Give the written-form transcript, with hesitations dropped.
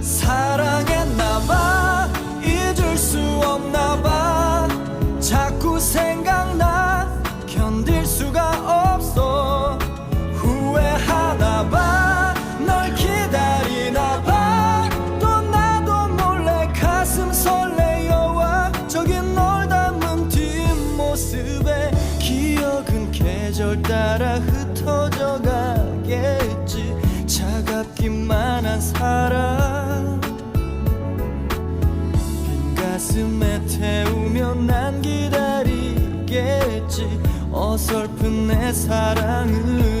사랑했나봐 잊을 수 없나봐 자꾸 생각나 견딜 수가 없어 후회하나봐 널 기다리나봐 또 나도 몰래 가슴 설레어와 저기 널 담은 뒷모습에 기억은 계절 따라 흩어져 가겠지 차갑기만 한 사랑 빈 가슴에 태우며 난 기다리겠지 어설픈 내 사랑을